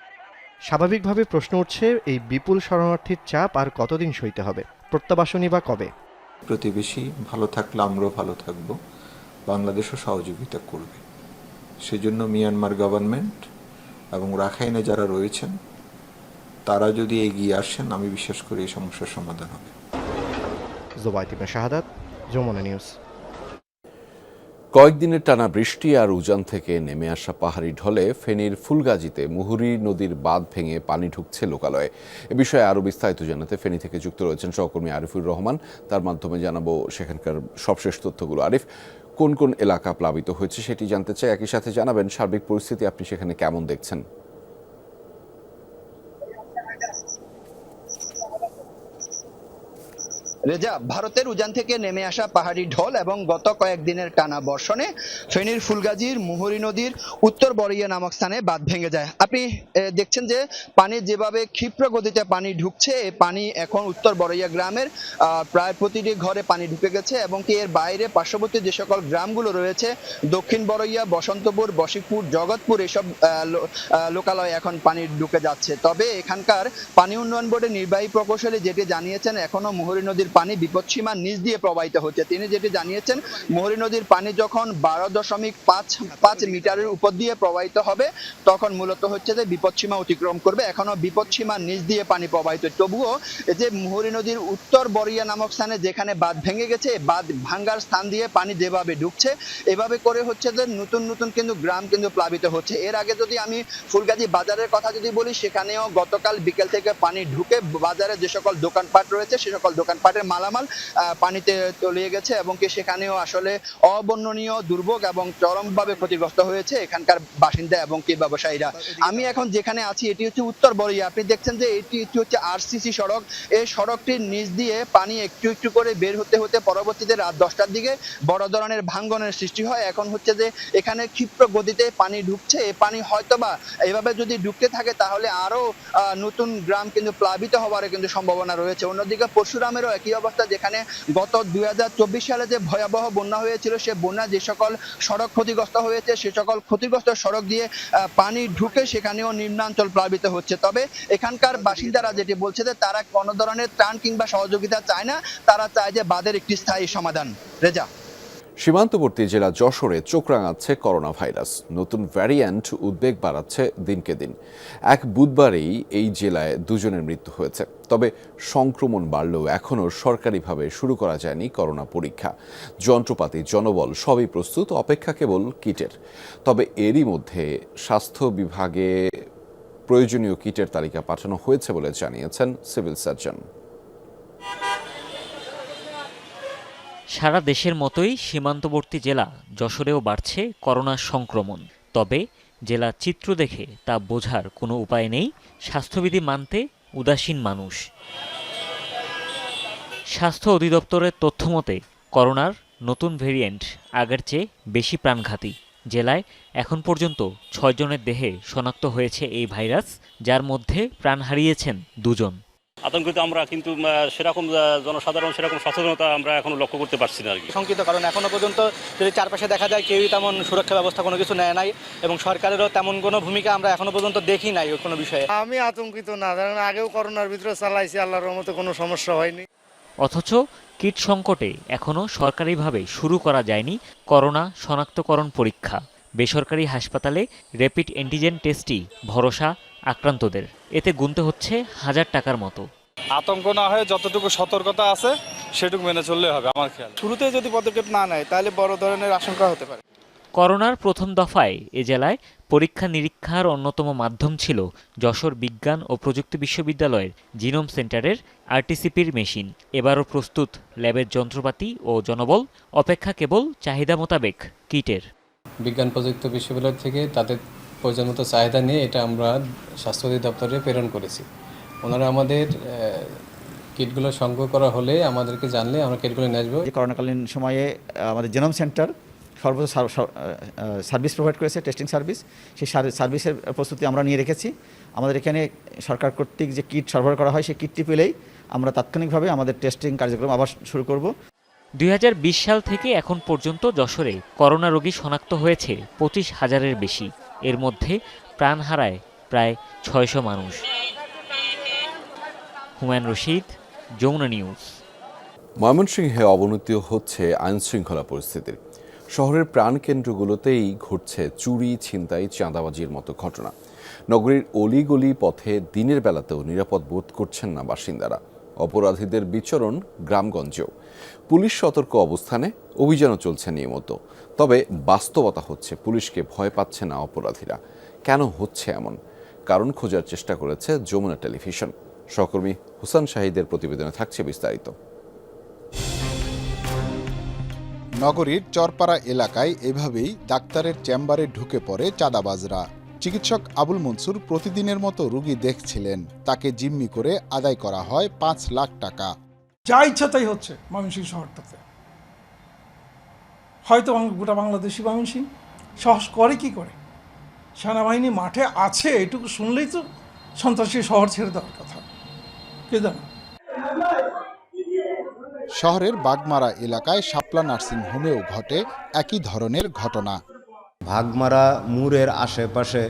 স্বাভাবিকভাবে প্রশ্ন উঠছে, এই বিপুল শরণার্থীর চাপ আর কতদিন সইতে হবে? প্রত্যাবাসনই বা কবে? প্রতিবেশী ভালো থাকলে আমরাও ভালো থাকব, বাংলাদেশও সহযোগিতা করবে। সেজন্য মিয়ানমার গভর্নমেন্ট এবং রাখাইনে যারা রয়েছেন তারা যদি এগিয়ে আসেন, আমি বিশ্বাস করি এই সমস্যার সমাধান হবে। জোবায়েদ ইবনে শাহাদাত, যমুনা নিউজ। কয়েকদিনের টানা বৃষ্টি আর উজান থেকে নেমে আসা পাহাড়ি ঢলে ফেনীর ফুলগাজীতে মুহুরী নদীর বাঁধ ভেঙে পানি ঢুকছে লোকালয়ে। এ বিষয়ে আরও বিস্তারিত জানাতে ফেনী থেকে যুক্ত রয়েছেন সহকর্মী আরিফুর রহমান। তার মাধ্যমে জানাবো সেখানকার সবশেষ তথ্যগুলো। আরিফ, কোন কোন এলাকা প্লাবিত হয়েছে সেটি জানতে চাই, একই সাথে জানাবেন সার্বিক পরিস্থিতি আপনি সেখানে কেমন দেখছেন? রেজা, ভারতের উজান থেকে নেমে আসা পাহাড়ি ঢল এবং গত কয়েকদিনের টানা বর্ষণে ফেনীর ফুলগাজীর মুহুরী নদীর উত্তর বড়ইয়া নামক স্থানে বাঁধ ভেঙে যায়। আপনি দেখছেন যে পানি যেভাবে ক্ষিপ্র গতিতে পানি ঢুকছে, এই পানি এখন উত্তর বড়ইয়া গ্রামের প্রায় প্রতিটি ঘরে পানি ঢুকে গেছে এবং কি এর বাইরে পার্শ্ববর্তী যে সকল গ্রামগুলো রয়েছে, দক্ষিণ বড়ইয়া, বসন্তপুর, বশিকপুর, জগৎপুর, এসব লোকালয়ে এখন পানি ঢুকে যাচ্ছে। তবে এখানকার পানি উন্নয়ন বোর্ডের নির্বাহী প্রকৌশলী যেটি জানিয়েছেন, এখনো মুহুরী নদীর পানি বিপদসীমার নিচ দিয়ে প্রবাহিত হচ্ছে। তিনি যেটি জানিয়েছেন, মুহুরী নদীর পানি যখন 12.5 মিটারের উপর দিয়ে প্রবাহিত হবে তখন মূলত হচ্ছে যে বিপদসীমা অতিক্রম করবে। এখনো বিপদসীমার নিচ দিয়ে পানি প্রবাহিত। তবুও যে মুহুরী নদীর উত্তর বড়ইয়া নামক স্থানে যেখানে বাঁধ ভেঙে গেছে, বাঁধ ভাঙ্গার স্থান দিয়ে পানি যেভাবে ঢুকছে, এভাবে করে হচ্ছে যে নতুন নতুন কিন্তু গ্রাম কিন্তু প্লাবিত হচ্ছে। এর আগে যদি আমি ফুলগাজী বাজারের কথা যদি বলি, সেখানেও গতকাল বিকেল থেকে পানি ঢুকে বাজারে যে সকল দোকানপাট রয়েছে সে সকল দোকানপাটের মালামাল পানিতে তলিয়ে গেছে এবং কি সেখানেও আসলে অবর্ণনীয় দুর্ভোগ এবং চরমভাবে ক্ষতিগ্রস্ত হয়েছে এখানকার বাসিন্দা এবং কি ব্যবসায়ীরা। আমি এখন যেখানে আছি এটি হচ্ছে উত্তর বড়ইয়া। আপনি দেখছেন যে এটি হচ্ছে আরসিসি সড়ক। এই সড়কটির নিচ দিয়ে পানি একটু একটু করে বের হতে হতে পরবর্তীতে রাত 10টার দিকে বড় ধরনের ভাঙ্গনের সৃষ্টি হয়। এখন হচ্ছে যে এখানে ক্ষিপ্র গতিতে পানি ঢুকছে। এই পানি হয়তোবা এভাবে যদি ঢুকতে থাকে তাহলে আরো নতুন গ্রাম কিন্তু প্লাবিত হওয়ার কিন্তু সম্ভাবনা রয়েছে। অন্যদিকে পরশুরামেরও একই অবস্থা, যেখানে গত 2024 সালে যে ভয়াবহ বন্যা হয়েছিল, সে বন্যা যে সকল সড়ক ক্ষতিগ্রস্ত হয়েছে সে সকল ক্ষতিগ্রস্ত সড়ক দিয়ে পানি ঢুকে সেখানেও নিম্নাঞ্চল প্লাবিত হচ্ছে। তবে এখানকার বাসিন্দারা যেটি বলছে যে তারা কোনো ধরনের ত্রাণ কিংবা সহযোগিতা চায় না, তারা চায় যে বাঁধের একটি স্থায়ী সমাধান। রেজা, সীমান্তবর্তী জেলা যশোরে চোখ রাঙাচ্ছে করোনা ভাইরাস। নতুন ভ্যারিয়েন্ট উদ্বেগ বাড়াচ্ছে দিনকে দিন। এক বুধবারেই এই জেলায় 2 জনের মৃত্যু হয়েছে। তবে সংক্রমণ বাড়লেও এখনও সরকারিভাবে শুরু করা যায়নি করোনা পরীক্ষা। যন্ত্রপাতি, জনবল সবই প্রস্তুত, অপেক্ষা কেবল কিটের। তবে এরই মধ্যে স্বাস্থ্য বিভাগে প্রয়োজনীয় কিটের তালিকা পাঠানো হয়েছে বলে জানিয়েছেন সিভিল সার্জন। সারা দেশের মতোই সীমান্তবর্তী জেলা যশোরেও বাড়ছে করোনার সংক্রমণ। তবে জেলার চিত্র দেখে তা বোঝার কোনো উপায় নেই, স্বাস্থ্যবিধি মানতে উদাসীন মানুষ। স্বাস্থ্য অধিদপ্তরের তথ্যমতে করোনার নতুন ভেরিয়েন্ট আগের চেয়ে বেশি প্রাণঘাতী। জেলায় এখন পর্যন্ত 6 জনের দেহে শনাক্ত হয়েছে এই ভাইরাস, যার মধ্যে প্রাণ হারিয়েছেন 2 জন। আতঙ্কিত আমরা, কিন্তু সেরকম জনসাধারণ সেরকম সচেতনতা আমরা এখনো লক্ষ্য করতে পারছি না আর কি। শঙ্কিত, কারণ এখনো পর্যন্ত যদি চারপাশে দেখা যায় কেউই তেমন সুরক্ষা ব্যবস্থা কোনো কিছু নেয় নাই এবং সরকারেরও তেমন কোনো ভূমিকা আমরা এখনো পর্যন্ত দেখি নাই কোনো বিষয়ে। আমি আতঙ্কিত না, কারণ আগেও করোনার ভিতরে চালাইছি, আল্লাহর রহমতে কোনো সমস্যা হয়নি। অথচ কিট সংকটে এখনও সরকারিভাবে শুরু করা যায়নি করোনা শনাক্তকরণ পরীক্ষা। বেসরকারি হাসপাতালে র্যাপিড অ্যান্টিজেন টেস্টই ভরসা আক্রান্তদের। এতে গুনতে হচ্ছে 1000 টাকার মতো। আতঙ্ক না হয়ে যতটুকু সতর্কতা আছে সেটুকু মেনে চললে হবে আমার খেয়াল। শুরুতে যদি পদক্ষেপ না নেয় তাহলে বড় ধরনের আশঙ্কা হতে পারে। করোনার প্রথম দফায় এ জেলায় পরীক্ষা নিরীক্ষার অন্যতম মাধ্যম ছিল যশোর বিজ্ঞান ও প্রযুক্তি বিশ্ববিদ্যালয়ের জিনোম সেন্টারের আরটিসিপির মেশিন। এবারও প্রস্তুত ল্যাবের যন্ত্রপাতি ও জনবল, অপেক্ষা কেবল চাহিদা মোতাবেক কিটের। বিজ্ঞান প্রযুক্তি বিশ্ববিদ্যালয় থেকে তাদের প্রয়োজন মতো চাহিদা নিয়ে এটা আমরা স্বাস্থ্য অধিদপ্তরে প্রেরণ করেছি। ওনারা আমাদের কিটগুলো সংগ্রহ করা হলে আমাদেরকে জানলে আমরা কিটগুলো নিয়ে আসবো। করোনাকালীন সময়ে আমাদের জেনোম সেন্টার সর্বোচ্চ সার্ভিস প্রোভাইড করেছে, টেস্টিং সার্ভিস। সেই সার্ভিসের প্রস্তুতি আমরা নিয়ে রেখেছি। আমাদের এখানে সরকার কর্তৃক যে কিট সরবরাহ করা হয় সেই কিটটি পেলেই আমরা তাৎক্ষণিকভাবে আমাদের টেস্টিং কার্যক্রম আবার শুরু করব। 2020 সাল থেকে এখন পর্যন্ত যশোরে করোনা রোগী শনাক্ত হয়েছে 25,000-এর বেশি। এর মধ্যে প্রাণ হারায় প্রায় 600 মানুষ। হুমায়ুন রশিদ, যমুনা নিউজ। ময়মনসিংহে অবনতি হচ্ছে আইনশৃঙ্খলা পরিস্থিতির। শহরের প্রাণকেন্দ্রগুলোতেই ঘটছে চুরি, ছিনতাই, চাঁদাবাজির মতো ঘটনা। নগরীর অলিগলি পথে দিনের বেলাতেও নিরাপদ বোধ করছেন না বাসিন্দারা। অপরাধীদের বিচরণ গ্রামগঞ্জেও। পুলিশ সতর্ক অবস্থানে, অভিযানও চলছে নিয়মিত। তবে বাস্তবতা হচ্ছে পুলিশকে ভয় পাচ্ছে না অপরাধীরা। কেন হচ্ছে এমন? কারণ খোঁজার চেষ্টা করেছে যমুনা টেলিভিশন। সহকর্মী হুসান শাহিদের প্রতিবেদনে থাকছে বিস্তারিত। নগরীর চরপাড়া এলাকায় এভাবেই ডাক্তারের চেম্বারে ঢুকে পড়ে চাঁদাবাজরা। চিকিৎসক আবুল মনসুর প্রতিদিনের মতো রোগী দেখছিলেন। তাকে জিম্মি করে আদায় করা হয় 5 লাখ টাকা। যা ইচ্ছা তাই হচ্ছে ময়মনসিংহ শহরটাতে। হয়তো গোটা বাংলাদেশি ময়মনসিংহ সাহস করে কি করে? সেনাবাহিনী মাঠে আছে এটুকু শুনলেই তো সন্ত্রাসী শহর ছেড়ে দেওয়ার কথা। কে জানে? শহরের বাগমারা এলাকায় শাপলা নার্সিং হোমেও ঘটে একই ধরনের ঘটনা। ভাগমারা মোড়ের আশেপাশে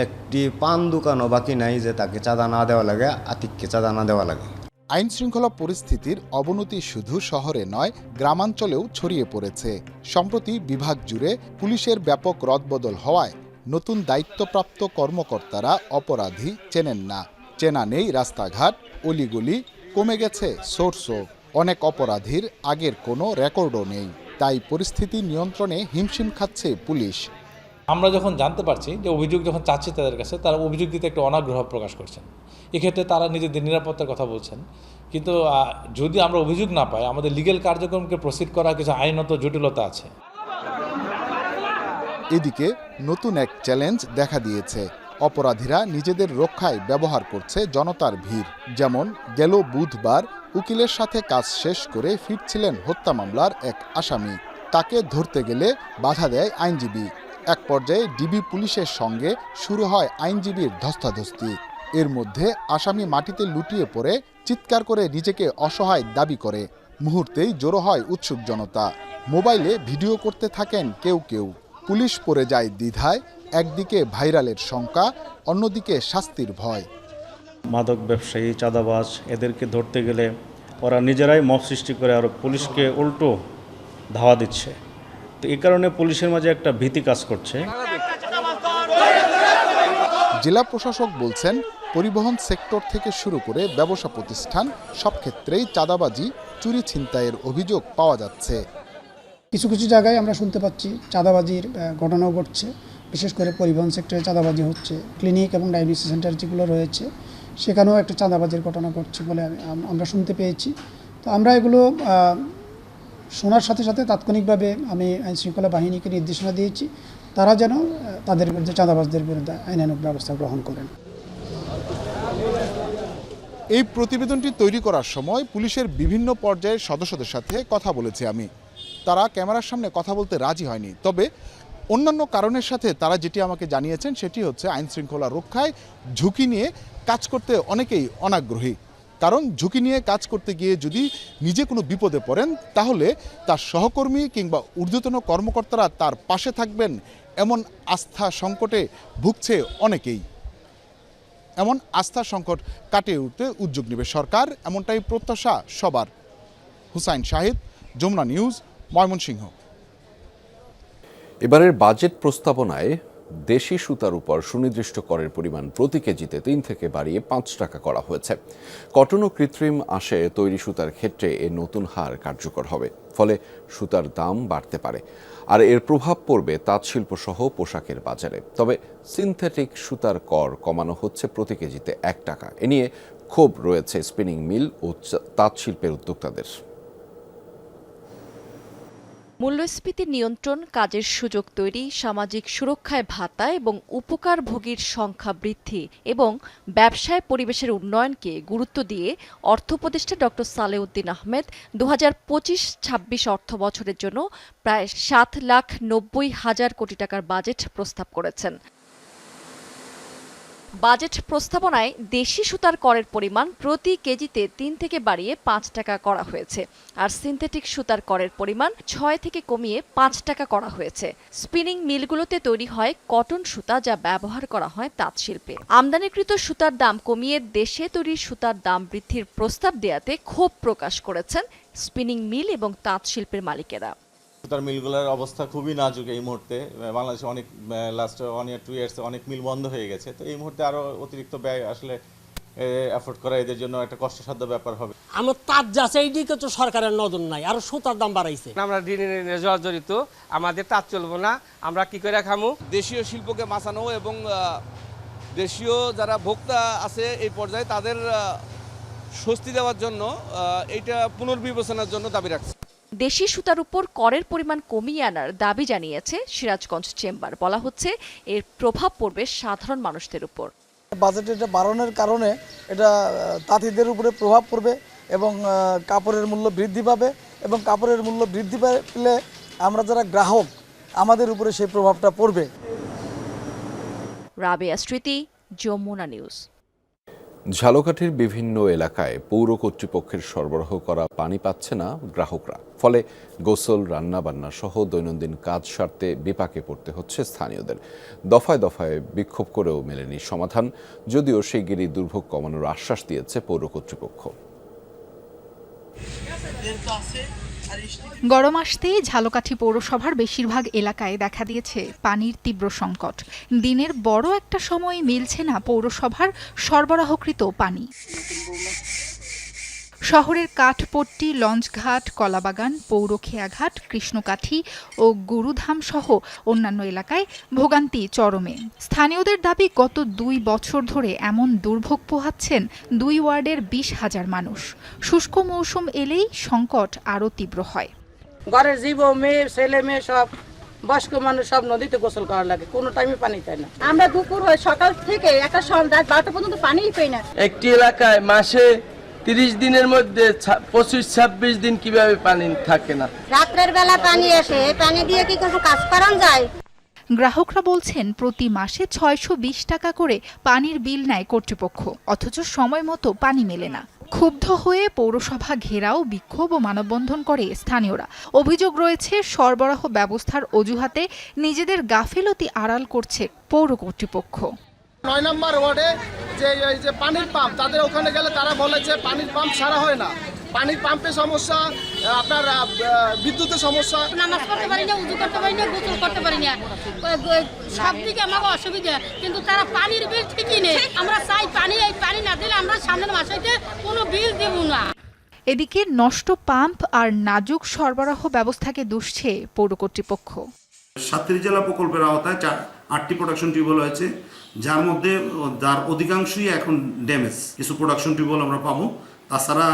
একটি পান দোকানও বাকি নাই যে তাকে চাঁদা না দেওয়া লাগে, আতিককে চাঁদা না দেওয়া লাগে। আইন শৃঙ্খলা পরিস্থিতির অবনতি শুধু শহরে নয়, গ্রামাঞ্চলেও ছড়িয়ে পড়েছে। সম্প্রতি বিভাগ জুড়ে পুলিশের ব্যাপক রদবদল হওয়ায় নতুন দায়িত্বপ্রাপ্ত কর্মকর্তারা অপরাধী চেনেন না। চেনা নেই রাস্তাঘাট, অলিগলি, কমে গেছে সোর্সও। অনেক অপরাধীর আগের কোনো রেকর্ডও নেই। তাই পরিস্থিতি নিয়ন্ত্রণে হিমশিম খাচ্ছে পুলিশ। আমরা যখন জানতে পারছি যে অভিযোগ যখন চাচ্ছি তাদের কাছে, তারা অভিযোগ দিতে একটু অনাগ্রহ প্রকাশ করছেন। এক্ষেত্রে তারা নিজেদের নিরাপত্তার কথা বলছেন, কিন্তু যদি আমরা অভিযোগ না পাই, আমাদের লিগ্যাল কার্যক্রমকে প্রসিড করা কিছু আইনত জটিলতা আছে। এদিকে নতুন এক চ্যালেঞ্জ দেখা দিয়েছে। অপরাধীরা নিজেদের রক্ষায় ব্যবহার করছে জনতার ভিড়। যেমন গেল বুধবার উকিলের সাথে কাজ শেষ করে ফিরছিলেন হত্যা মামলার এক আসামি। তাকে ধরতে গেলে বাধা দেয় আইনজীবী। এক পর্যায়ে ডিবি পুলিশের সঙ্গে শুরু হয় আইনজীবীর ধস্তাধস্তি। এর মধ্যে আসামি মাটিতে লুটিয়ে পড়ে চিৎকার করে নিজেকে অসহায় দাবি করে। মুহূর্তেই জড়ো হয় উৎসুক জনতা। মোবাইলে ভিডিও করতে থাকেন কেউ কেউ। পুলিশ পড়ে যায় দ্বিধায়। একদিকে ভাইরালের শঙ্কা, অন্যদিকে শাস্তির ভয়। মাদক ব্যবসায়ী, চাঁদাবাজ এদেরকে ধরতে গেলে ওরা নিজেরাই মব সৃষ্টি করে আর পুলিশকে উল্টো ধাওয়া দিচ্ছে। তো এই কারণে পুলিশের মাঝে একটা ভীতি কাজ করছে। জেলা প্রশাসক বলছেন, পরিবহন সেক্টর থেকে শুরু করে ব্যবসা প্রতিষ্ঠান সব ক্ষেত্রেই চাঁদাবাজি, চুরি ছিনতাইয়ের অভিযোগ পাওয়া যাচ্ছে। কিছু কিছু জায়গায় আমরা শুনতে পাচ্ছি চাঁদাবাজির ঘটনাও ঘটছে। বিশেষ করে পরিবহন সেক্টরে চাঁদাবাজি হচ্ছে। ক্লিনিক এবং ডায়াগনস্টিক সেন্টার যেগুলো রয়েছে সেখানেও একটা চাঁদাবাজির ঘটনা ঘটছে বলে আমরা শুনতে পেয়েছি। তো আমরা এগুলো শোনার সাথে সাথে তাৎক্ষণিকভাবে আমি আইনশৃঙ্খলা বাহিনীকে নির্দেশনা দিয়েছি, তারা যেন তাদের বিরুদ্ধে, চাঁদাবাজদের বিরুদ্ধে আইনানুগ ব্যবস্থা গ্রহণ করেন। এই প্রতিবেদনটি তৈরি করার সময় পুলিশের বিভিন্ন পর্যায়ের সদস্যদের সাথে কথা বলেছি আমি। তারা ক্যামেরার সামনে কথা বলতে রাজি হয়নি। তবে অন্যান্য কারণের সাথে তারা যেটি আমাকে জানিয়েছেন সেটি হচ্ছে আইন শৃঙ্খলা রক্ষায় ঝুঁকি নিয়ে কাজ করতে অনেকেই অনাগ্রহী। কারণ ঝুঁকি নিয়ে কাজ করতে গিয়ে যদি নিজে কোনো বিপদে পড়েন, তাহলে তার সহকর্মী কিংবা ঊর্ধ্বতন কর্মকর্তারা তার পাশে থাকবেন, এমন আস্থা সংকটে ভুগছে অনেকেই। এমন আস্থা সংকট কাটিয়ে উঠতে উদ্যোগ নেবে সরকার, এমনটাই প্রত্যাশা সবার। হুসাইন শাহিদ, যমুনা নিউজ, ময়মনসিংহ। এবারের বাজেট প্রস্তাবনায় দেশি সুতার উপর সুনির্দিষ্ট করের পরিমাণ প্রতি কেজিতে 3 থেকে বাড়িয়ে 5 টাকা করা হয়েছে। কটন ও কৃত্রিম আঁশে তৈরি সুতার ক্ষেত্রে এর নতুন হার কার্যকর হবে। ফলে সুতার দাম বাড়তে পারে, আর এর প্রভাব পড়বে তাঁত শিল্প সহ পোশাকের বাজারে। তবে সিনথেটিক সুতার কর কমানো হচ্ছে প্রতি কেজিতে 1 টাকা। এ নিয়ে ক্ষোভ রয়েছে স্পিনিং মিল ও তাঁত শিল্পের উদ্যোক্তাদের। মূল্যস্ফীতি নিয়ন্ত্রণ, কাজের সুযোগ তৈরি, সামাজিক সুরক্ষায় ভাতা এবং উপকারভোগীর সংখ্যা বৃদ্ধি এবং ব্যবসায় পরিবেশের উন্নয়নকে গুরুত্ব দিয়ে অর্থ উপদেষ্টা ডক্টর সালেউদ্দিন আহমেদ 2025-26 অর্থ বছরের জন্য প্রায় 7,90,000 কোটি টাকার বাজেট প্রস্তাব করেছেন। বাজেট প্রস্তাবনায় দেশি সুতার করের পরিমাণ প্রতি কেজিতে 3 থেকে বাড়িয়ে 5 টাকা করা হয়েছে, আর সিনথেটিক সুতার করের পরিমাণ 6 থেকে কমিয়ে 5 টাকা করা হয়েছে। স্পিনিং মিলগুলোতে তৈরি হয় কটন সুতা, যা ব্যবহার করা হয় তাঁত শিল্পে। আমদানিকৃত সুতার দাম কমিয়ে দেশে তৈরি সুতার দাম বৃদ্ধির প্রস্তাব দেয়াতে ক্ষোভ প্রকাশ করেছেন স্পিনিং মিল এবং তাঁত শিল্পের মালিকেরা। সুতার মিলগুলোর অবস্থা খুবই নাজুক এই মুহূর্তে। বাংলাদেশে অনেক লাস্ট 1 ইয়ার 2 ইয়ার্স অনেক মিল বন্ধ হয়ে গেছে, তো এই মুহূর্তে আরো অতিরিক্ত ব্যয় আসলে এফোর্ড করা এদের জন্য একটা কষ্টসাধ্য ব্যাপার হবে। আমার তাঁত যাচ্ছে এই দিকে তো সরকারের নজর নাই, আর সুতার দাম বাড়াইছে। আমরা দিনে জর্জরিত, আমাদের তাঁত চলবো না, আমরা কি করে খামু? দেশীয় শিল্পকে বাঁচানো এবং দেশীয় যারা ভোক্তা আছে এই পর্যায়ে তাদের স্বস্তি দেওয়ার জন্য এইটা পুনর্বিবেচনার জন্য দাবি রাখছে। দেশি সুতার উপর করের পরিমাণ কমিয়ে আনার দাবি জানিয়েছে সিরাজগঞ্জ চেম্বার। বলা হচ্ছে এর প্রভাব পড়বে সাধারণ মানুষদের উপর। বাজেট এটা বাড়ানোর কারণে এটা তাঁতিদের উপরে প্রভাব পড়বে এবং কাপড়ের মূল্য বৃদ্ধি পাবে, এবং কাপড়ের মূল্য বৃদ্ধি পেলে আমরা যারা গ্রাহক আমাদের উপরে সেই প্রভাবটা পড়বে। রাবেয়া স্মৃতি, যমুনা নিউজ। ঝালকাঠির বিভিন্ন এলাকায় পৌর কর্তৃপক্ষের সরবরাহ করা পানি পাচ্ছে না গ্রাহকরা, ফলে গোসল, রান্নাবান্না সহ দৈনন্দিন কাজ সারতে বিপাকে পড়তে হচ্ছে স্থানীয়দের। দফায় দফায় বিক্ষোভ করেও মেলেনি সমাধান, যদিও শিগগিরই দুর্ভোগ কমানোর আশ্বাস দিয়েছে পৌর কর্তৃপক্ষ। গরম আসতেই ঝালকাঠি পৌরসভার বেশিরভাগ এলাকায় দেখা দিয়েছে পানির তীব্র সংকট। দিনের বড় একটা সময় মিলছে না পৌরসভার সরবরাহকৃত পানি। শহরের কাঠপট্টি, লঞ্চঘাট, কলাবাগান, পৌর খেয়াঘাট, কৃষ্ণকাঠি ও গুরুধাম সহ অন্যান্য এলাকায় ভোগান্তি চরমে। স্থানীয়দের দাবি, গত 2 বছর ধরে এমন দুর্ভোগ পোহাচ্ছেন 2 ওয়ার্ডের 20,000 মানুষ। শুষ্ক মৌসুম এলেই সংকট আরও তীব্র হয়। ঘরের জীব, মেয়ে, ছেলে মেয়ে সব বয়স্ক মানুষ সব নদীতে গোসল করা লাগে, কোনো টাইমে পানি পায় না। আমরা দুপুর হয় সকাল থেকে একটা সন্ধ্যা 12টা পর্যন্ত পানিই পাই না। একটি এলাকায় মাসে 30 দিনের মধ্যে 25-26 দিন কিভাবে পানি থাকে না। রাতের বেলা পানি আসে, পানি দিয়ে কি কিছু কাজ করা যায়? গ্রাহকরা বলছেন প্রতি মাসে 620 টাকা করে পানির বিল নেয় কর্তৃপক্ষ, অথচ সময় মতো পানি মেলে না। ক্ষুব্ধ হয়ে পৌরসভা ঘেরাও, বিক্ষোভ ও মানববন্ধন করে স্থানীয়রা। অভিযোগ রয়েছে সরবরাহ ব্যবস্থার অজুহাতে নিজেদের গাফিলতি আড়াল করছে পৌর কর্তৃপক্ষ। 9 নম্বর ওয়ার্ডে যে পানির পাম্প, তাদের ওখানে গেলে তারা বলে যে পানির পাম্প সারা হয় না, পানির পাম্পের সমস্যা, আপনার বিদ্যুতের সমস্যা। নামাজ পড়তে পারি না, উযু করতে পারি না, গোসল করতে পারি না, সব দিকে আমাকে অসুবিধা। কিন্তু তারা পানির বিল ঠিকই নেই। আমরা চাই পানি, এই পানি না দিলে আমরা সামনের মাসে কোনো বিল দেব না। এদিকে নষ্ট পাম্প আর নাজুক সরবরাহ ব্যবস্থাকে দুষছে পৌর কর্তৃপক্ষ। 37 জেলা প্রকল্পের আওতায় 8টি প্রোডাকশন টিউবওয়েল হয়েছে, যার অধিকাংশই এখন ড্যামেজ। কিছু প্রোডাকশন টিউবওয়েল আমরা পাবো। তাছাড়া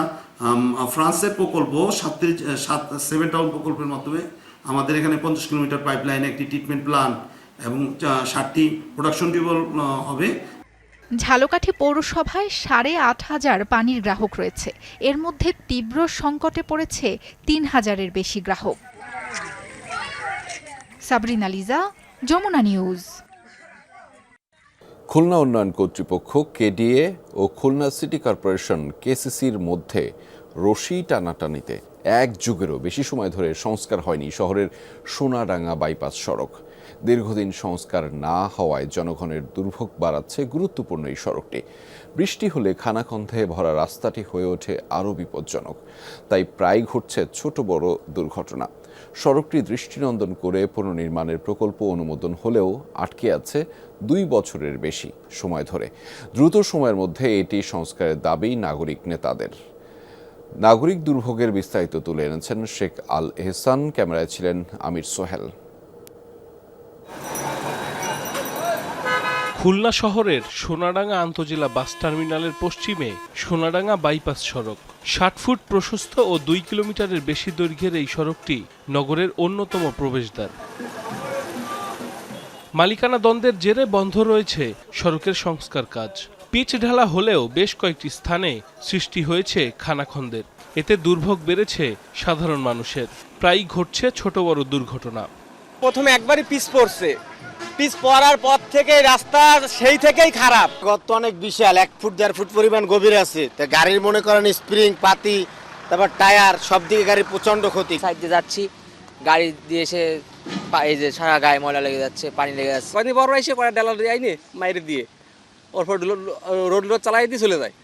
ফ্রান্সের প্রকল্প 7 টাউন প্রকল্পের মাধ্যমে আমাদের এখানে 50 কিলোমিটার পাইপলাইনে একটি ট্রিটমেন্ট প্ল্যান্ট এবং 60টি প্রোডাকশন টিউবওয়েল হবে। ঝালকাঠি পৌরসভায় 8,500 পানির গ্রাহক রয়েছে। এর মধ্যে তীব্র সংকটে পড়েছে 3,000-এর বেশি গ্রাহক। সাবরিনা লিজা, যমুনা নিউজ। খুলনা উন্নয়ন কর্তৃপক্ষ কেডিএ ও খুলনা সিটি কর্পোরেশন কেসিসির মধ্যে রশি টানাটানিতে 1 যুগেরও বেশি সময় ধরে সংস্কার হয়নি শহরের সোনাডাঙ্গা বাইপাস সড়ক। দীর্ঘদিন সংস্কার না হওয়ায় জনগণের দুর্ভোগ বাড়াচ্ছে গুরুত্বপূর্ণ এই সড়কটি। বৃষ্টি হলে খানাখন্দে ভরা রাস্তাটি হয়ে ওঠে আরও বিপজ্জনক, তাই প্রায় ঘটছে ছোট বড় দুর্ঘটনা। সড়কটি দৃষ্টিনন্দন করে পুনর্নির্মাণের প্রকল্প অনুমোদন হলেও আটকে আছে 2 বছরের বেশি সময় ধরে। দ্রুত সময়ের মধ্যে এটি সংস্কারের দাবি নাগরিক নেতাদের। নাগরিক দুর্ভোগের বিস্তারিত তুলে এনেছেন শেখ আল এহসান, ক্যামেরায় ছিলেন আমির সোহেল। খুলনা শহরের সোনাডাঙ্গা আন্তজেলা বাস টার্মিনালের পশ্চিমে সোনাডাঙ্গা বাইপাস সড়ক। 60 ফুট প্রশস্ত ও 2 কিলোমিটারের বেশি দৈর্ঘ্যের এই সড়কটি নগরের অন্যতম প্রবেশদ্বার। মালিকানা দ্বন্দ্বের জেরে বন্ধ রয়েছে সড়কের সংস্কার কাজ। পিচ ঢালা হলেও বেশ কয়েকটি স্থানে সৃষ্টি হয়েছে খানাখন্দের। এতে দুর্ভোগ বেড়েছে সাধারণ মানুষের। প্রায়ই ঘটছে ছোট বড় দুর্ঘটনা। প্রথমে একবারই পিচ পড়ছে, পিচ পড়ার পর থেকে রাস্তা সেই থেকেই খারাপ। গর্ত অনেক বিশাল, 1 ফুট 1.5 ফুট পরিমাণ গভীর আছে। তা গাড়ির মনে করেন স্প্রিং পাতি তারপর টায়ার সব দিকে গাড়ির প্রচন্ড ক্ষতি। সাইড দিয়ে যাচ্ছি, গাড়ি দিয়ে এসে এই যে সারা গায়ে ময়লা লেগে যাচ্ছে, পানি লেগে যাচ্ছে। কদিন বড় এসে করে ডালা দিয়ে আইনি মাইরে দিয়ে ওরপর রোড চালাই দিয়ে চলে যায়।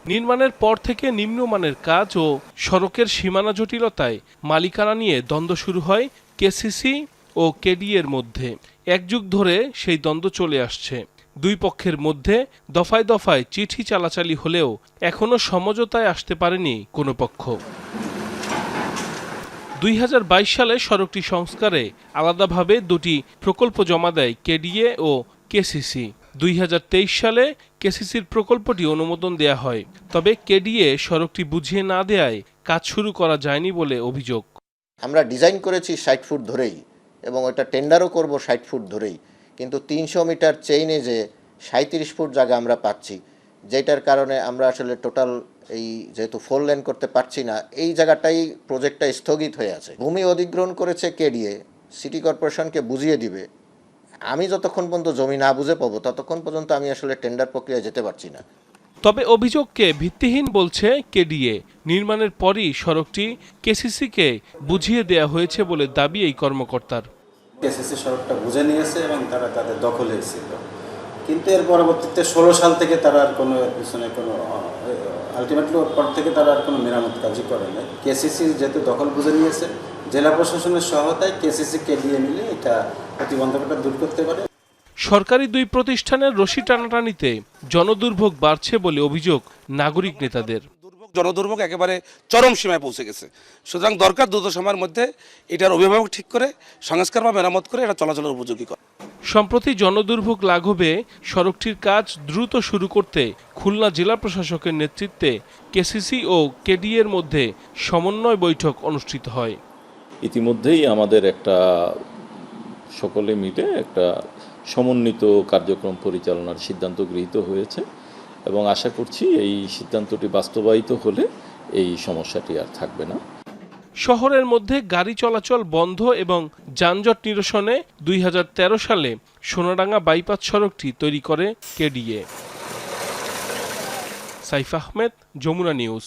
নির্মাণের পর থেকে নিম্নমানের কাজ ও সড়কের সীমানা জটিলতায় মালিকানা নিয়ে দ্বন্দ্ব শুরু হয় কেসিসি ও কেডিএর মধ্যে। 1 যুগ ধরে সেই দ্বন্দ্ব চলে আসছে। দুই পক্ষের মধ্যে দফায় দফায় চিঠি চালাচালি হলেও এখনো সমঝোতায় আসতে পারেনি কোনো পক্ষ। 2022 সালে সড়কটি সংস্কারে আলাদাভাবে দুটি প্রকল্প জমা দেয় কেডিএ ও কেসিসি। 2023 সালে কেসিসির প্রকল্পটি অনুমোদন দেয়া হয়, তবে কেডিএ সড়কটি বুঝিয়ে না দেয়ায় কাজ শুরু করা যায়নি বলে অভিযোগ। আমরা ডিজাইন করেছি 60 ফুট ধরেই এবং ওটা টেন্ডারও করব 60 ফুট ধরেই, কিন্তু 300 মিটার চেইনে যে 37 ফুট জায়গা আমরা পাচ্ছি, যেটার কারণে আমরা আসলে টোটাল এই যেহেতু 4 লেন করতে পারছি না, এই জায়গাটাই প্রজেক্টটা স্থগিত হয়ে আছে। ভূমি অধিগ্রহণ করেছে কেডিএ, সিটি কর্পোরেশনকে বুঝিয়ে দিবে। আমি যতক্ষণ পর্যন্ত জমি না বুঝে পাবো ততক্ষণ পর্যন্ত আমি আসলে টেন্ডার প্রক্রিয়ায় যেতে পারছি না। তবে অভিযোগকে ভিত্তিহীন বলছে কেডিএ। নির্মাণের পরই সড়কটি কেসিসিকে বুঝিয়ে দেয়া হয়েছে বলে দাবি এই কর্মকর্তার। কেসিসি সড়কটা বুঝে নিয়েছে এবং তারা তাদের দখলে ছিল, কিন্তু এর পরবর্তীতে 16 সাল থেকে তারা আর কোনো পিছনে কোনো আলটিমেটলি পর থেকে তারা আর কোনো মেরামত কাজই করে নাই। কেসিসি যেহেতু দখল বুঝে নিয়েছে, জেলা প্রশাসনের সহায়তায় কেসিসি কেডিএ মিলে এটা প্রতিবন্ধকতা দূর করতে পারে। সরকারি দুই প্রতিষ্ঠানের রশি টানাটানিতে জনদুর্ভোগ বাড়ছে বলে অভিযোগ নাগরিক নেতাদের। জনদুর্ভোগ একেবারে চরম সীমায় পৌঁছে গেছে। সুতরাং দরকার দ্রুত সময়ের মধ্যে এটার অভিভাবক ঠিক করে সংস্কার বা মেরামত করে এটা চলাচলের উপযোগী করা। সম্প্রতি জনদুর্ভোগ লাঘবে সড়কটির কাজ দ্রুত শুরু করতে খুলনা জেলা প্রশাসকের নেতৃত্বে কেসিসি ও কেডিএর মধ্যে সমন্বয় বৈঠক অনুষ্ঠিত হয়। ইতিমধ্যেই আমাদের একটা সকলে মিলে একটা সমন্বিত কার্যক্রম পরিচালনার সিদ্ধান্ত গৃহীত হয়েছে এবং আশা করছি এই সিদ্ধান্তটি বাস্তবায়িত হলে এই সমস্যাটি আর থাকবে না। শহরের মধ্যে গাড়ি চলাচল বন্ধ এবং যানজট নিরসনে 2013 সালে সোনাডাঙ্গা বাইপাস সড়কটি তৈরি করে কেডিএ। সাইফ আহমেদ, যমুনা নিউজ।